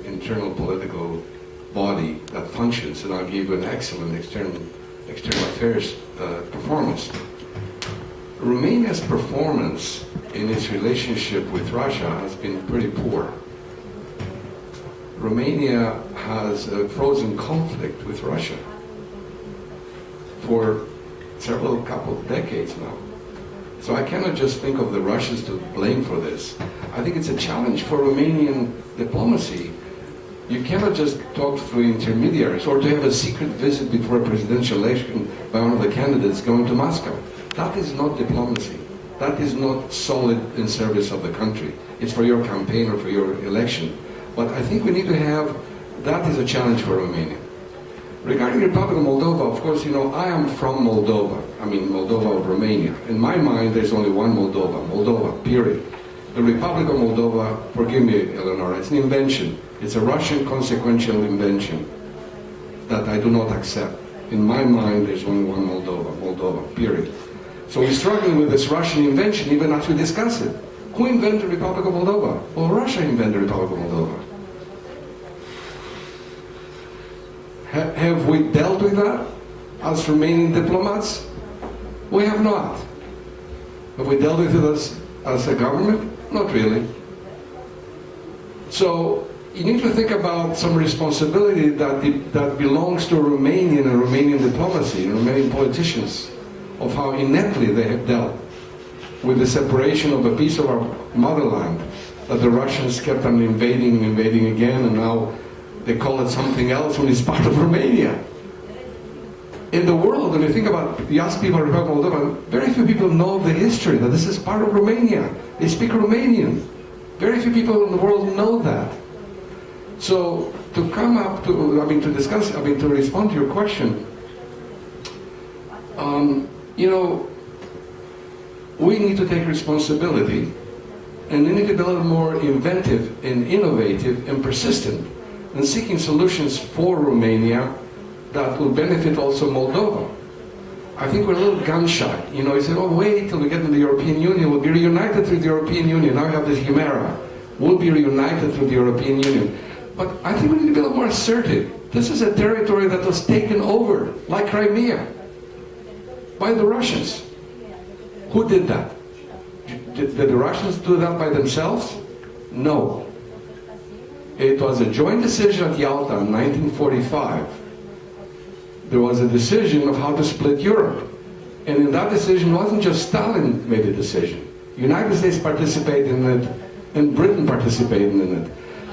internal political body that functions, and I'll give you an excellent external affairs performance. Romania's performance in its relationship with Russia has been pretty poor. Romania has a frozen conflict with Russia for couple of decades now. So I cannot just think of the Russians to blame for this. I think it's a challenge for Romanian diplomacy. You cannot just talk through intermediaries or to have a secret visit before a presidential election by one of the candidates going to Moscow. That is not diplomacy. That is not solid in service of the country. It's for your campaign or for your election. But I think we need to have, that is a challenge for Romania. Regarding the Republic of Moldova, of course, you know, I am from Moldova. I mean, Moldova of Romania. In my mind, there's only one Moldova. Moldova, period. The Republic of Moldova, forgive me, Eleonora, it's an invention. It's a Russian consequential invention that I do not accept. In my mind, there's only one Moldova, period. So we're struggling with this Russian invention even as we discuss it. Who invented the Republic of Moldova? Well, Russia invented the Republic of Moldova. Have we dealt with that as Romanian diplomats? We have not. Have we dealt with it as a government? Not really. So you need to think about some responsibility that belongs to Romanian and Romanian diplomacy and Romanian politicians of how ineptly they have dealt with the separation of a piece of our motherland that the Russians kept on invading again, and now they call it something else when it's part of Romania. In the world, when you think about the young people of the Republic of Moldova, very few people know the history, that this is part of Romania. They speak Romanian. Very few people in the world know that. So to come up to, to respond to your question, you know, we need to take responsibility, and we need to be a little more inventive and innovative and persistent in seeking solutions for Romania that will benefit also Moldova. I think we're a little gun shy. You know, you say, oh, wait till we get into the European Union, we'll be reunited through the European Union. Now we have this chimera. We'll be reunited through the European Union. But I think we need to be a little more assertive. This is a territory that was taken over, like Crimea, by the Russians. Who did that? Did the Russians do that by themselves? No. It was a joint decision at Yalta in 1945. There was a decision of how to split Europe. And in that decision, it wasn't just Stalin made the decision. The United States participated in it, and Britain participated in it.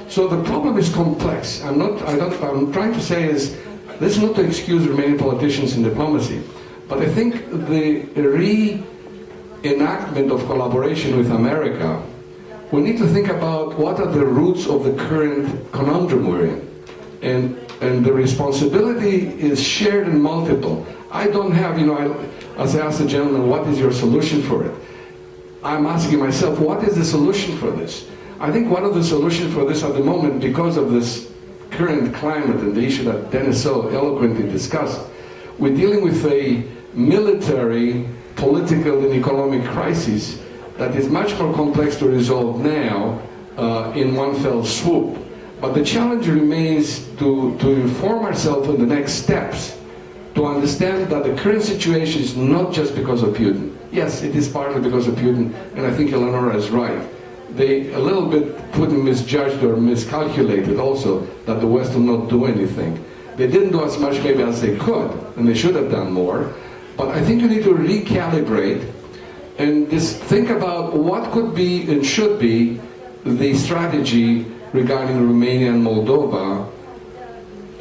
So the problem is complex. I'm trying to say is, this is not to excuse Romanian politicians in diplomacy, but I think the reenactment of collaboration with America, we need to think about what are the roots of the current conundrum we're in. And the responsibility is shared and multiple. I don't have, you know, as I asked the gentleman, what is your solution for it? I'm asking myself, what is the solution for this? I think one of the solutions for this at the moment, because of this current climate and the issue that Dennis so eloquently discussed, we're dealing with a military, political, and economic crisis that is much more complex to resolve now in one fell swoop. But the challenge remains to inform ourselves on the next steps, to understand that the current situation is not just because of Putin. Yes, it is partly because of Putin, and I think Eleonora is right. They a little bit Putin misjudged or miscalculated also that the West will not do anything. They didn't do as much maybe as they could, and they should have done more. But I think you need to recalibrate and just think about what could be and should be the strategy regarding Romania and Moldova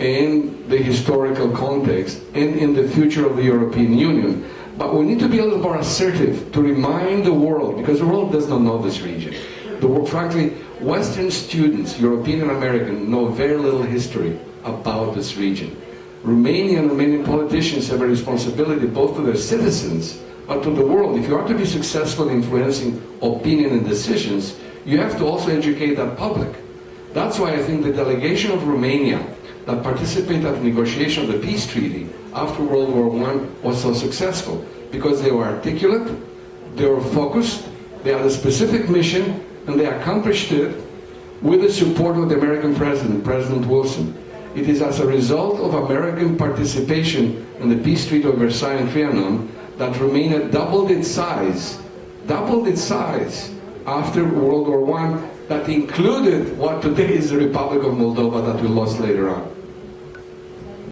in the historical context and in the future of the European Union. But we need to be a little more assertive to remind the world, because the world does not know this region. Frankly, Western students, European and American, know very little history about this region. Romanian and Romanian politicians have a responsibility both to their citizens but to the world. If you are to be successful in influencing opinion and decisions, you have to also educate that public. That's why I think the delegation of Romania that participated at the negotiation of the peace treaty after World War I was so successful, because they were articulate, they were focused, they had a specific mission, and they accomplished it with the support of the American president, President Wilson. It is as a result of American participation in the peace treaty of Versailles and Trianon that Romania doubled its size after World War I, that included what today is the Republic of Moldova that we lost later on.